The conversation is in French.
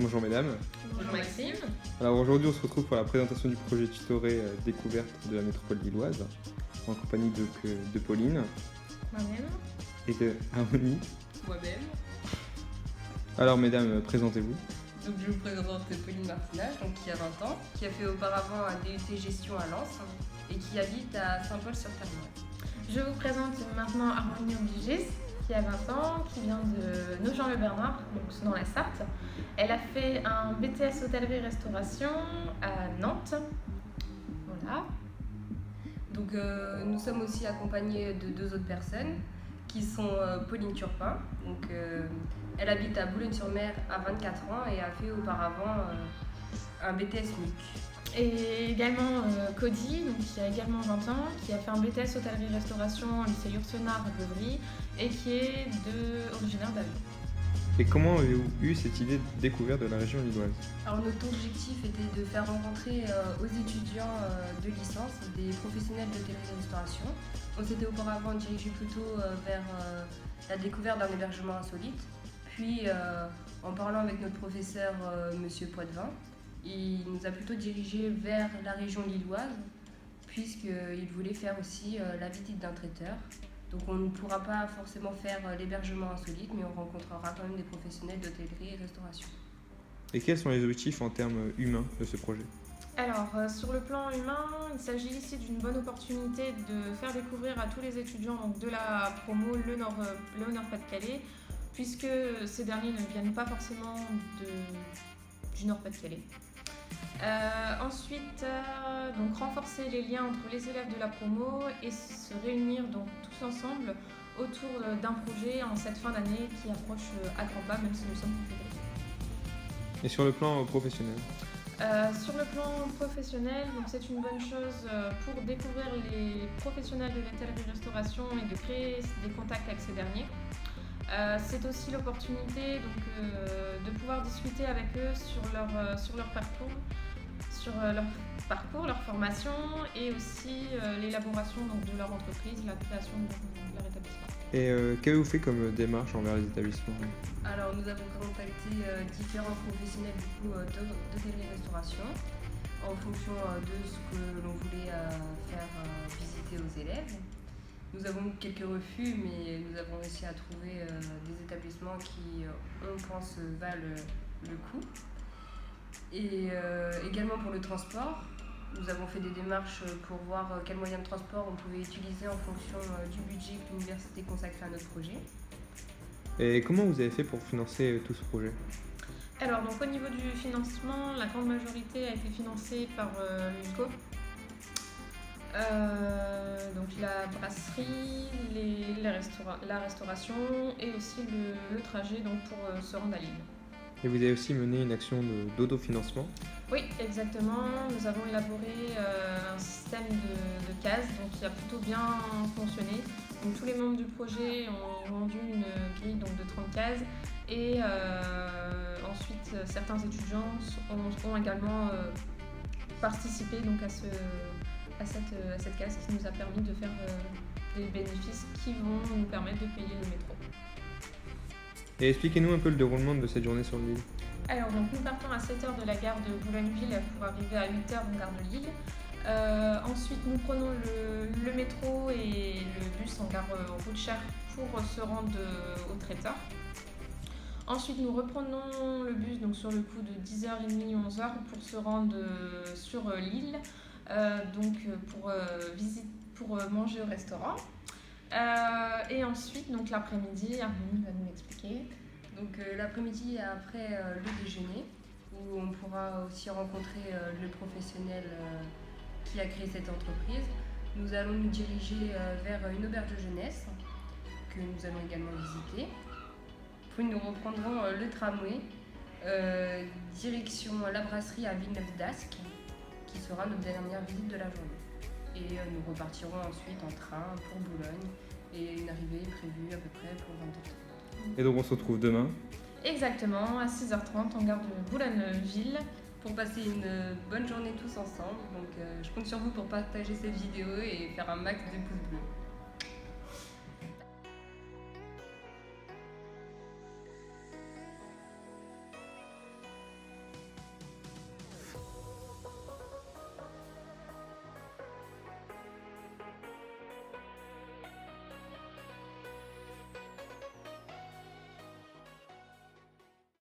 Bonjour mesdames. Bonjour Maxime. Alors aujourd'hui on se retrouve pour la présentation du projet tutoré découverte de la métropole lilloise en compagnie de Pauline Moi-même. et de Harmonie. Moi-même. Alors mesdames, présentez-vous. Donc je vous présente Pauline Martinage, donc, qui a 20 ans, qui a fait auparavant un DUT gestion à Lens et qui habite à Saint-Paul-sur-Terre. Je vous présente maintenant Harmonie Obligis, qui a 20 ans, qui vient de Nogent-le-Bernard, donc dans la Sarthe. Elle a fait un BTS hôtellerie-restauration à Nantes. Voilà. Donc nous sommes aussi accompagnés de deux autres personnes qui sont Pauline Turpin. Donc, elle habite à Boulogne-sur-Mer à 24 ans et a fait auparavant un BTS MUC. Et également Cody, donc, qui a également 20 ans, qui a fait un BTS hôtellerie-restauration au lycée Yourcenar à Beuvry et qui est originaire d'Avignon. Et comment avez-vous eu cette idée de découverte de la région lilloise? Alors notre objectif était de faire rencontrer aux étudiants de licence des professionnels d'hôtellerie-restauration. On s'était auparavant dirigé plutôt vers la découverte d'un hébergement insolite. Puis en parlant avec notre professeur Monsieur Poitvin, il nous a plutôt dirigé vers la région lilloise puisqu'il voulait faire aussi la visite d'un traiteur. Donc on ne pourra pas forcément faire l'hébergement insolite, mais on rencontrera quand même des professionnels d'hôtellerie et restauration. Et quels sont les objectifs en termes humains de ce projet? Alors, sur le plan humain, il s'agit ici d'une bonne opportunité de faire découvrir à tous les étudiants donc, de la promo le Nord-Pas-de-Calais, puisque ces derniers ne viennent pas forcément du Nord-Pas-de-Calais. Ensuite, donc renforcer les liens entre les élèves de la promo et se réunir donc tous ensemble autour d'un projet en cette fin d'année qui approche à grands pas, même si nous sommes confédérés. Et sur le plan professionnel? Sur le plan professionnel, donc c'est une bonne chose pour découvrir les professionnels de l'hôtellerie-restauration et de créer des contacts avec ces derniers. C'est aussi l'opportunité de pouvoir discuter avec eux sur leur parcours, leur formation et aussi l'élaboration donc, de leur entreprise, la création de leur établissement. Et qu'avez-vous fait comme démarche envers les établissements? Alors nous avons contacté différents professionnels d'hôtellerie-restauration en fonction de ce que l'on voulait faire visiter aux élèves. Nous avons eu quelques refus, mais nous avons réussi à trouver des établissements qui, on pense, valent le coup. Et également pour le transport, nous avons fait des démarches pour voir quels moyens de transport on pouvait utiliser en fonction du budget que l'université consacrait à notre projet. Et comment vous avez fait pour financer tout ce projet? Alors, donc, au niveau du financement, la grande majorité a été financée par l'USCO. Donc la brasserie, la restauration et aussi le trajet donc, pour se rendre à Lille. Et vous avez aussi mené une action d'autofinancement? Oui, exactement. Nous avons élaboré un système de cases donc, qui a plutôt bien fonctionné. Donc, tous les membres du projet ont rendu une grille donc, de 30 cases et ensuite certains étudiants ont également participé donc, à cette case qui nous a permis de faire des bénéfices qui vont nous permettre de payer le métro. Et expliquez-nous un peu le déroulement de cette journée sur l'île. Alors donc nous partons à 7h de la gare de Boulogne-Ville pour arriver à 8h en gare de Lille. Ensuite nous prenons le métro et le bus en gare Routechère pour se rendre au traiteur. Ensuite nous reprenons le bus donc, sur le coup de 10h30 11h pour se rendre sur Lille. Pour manger au restaurant. Et ensuite, donc l'après-midi, Harmonie va nous l'expliquer. Donc l'après-midi, après le déjeuner, où on pourra aussi rencontrer le professionnel qui a créé cette entreprise, nous allons nous diriger vers une auberge de jeunesse que nous allons également visiter. Puis nous reprendrons le tramway, direction la brasserie à Villeneuve-d'Ascq, qui sera notre dernière visite de la journée. Et nous repartirons ensuite en train pour Boulogne et une arrivée est prévue à peu près pour 20h30. Et donc on se retrouve demain? Exactement, à 6h30 en gare de Boulogne-Ville. Pour passer une bonne journée tous ensemble. Donc je compte sur vous pour partager cette vidéo et faire un max de pouces bleus.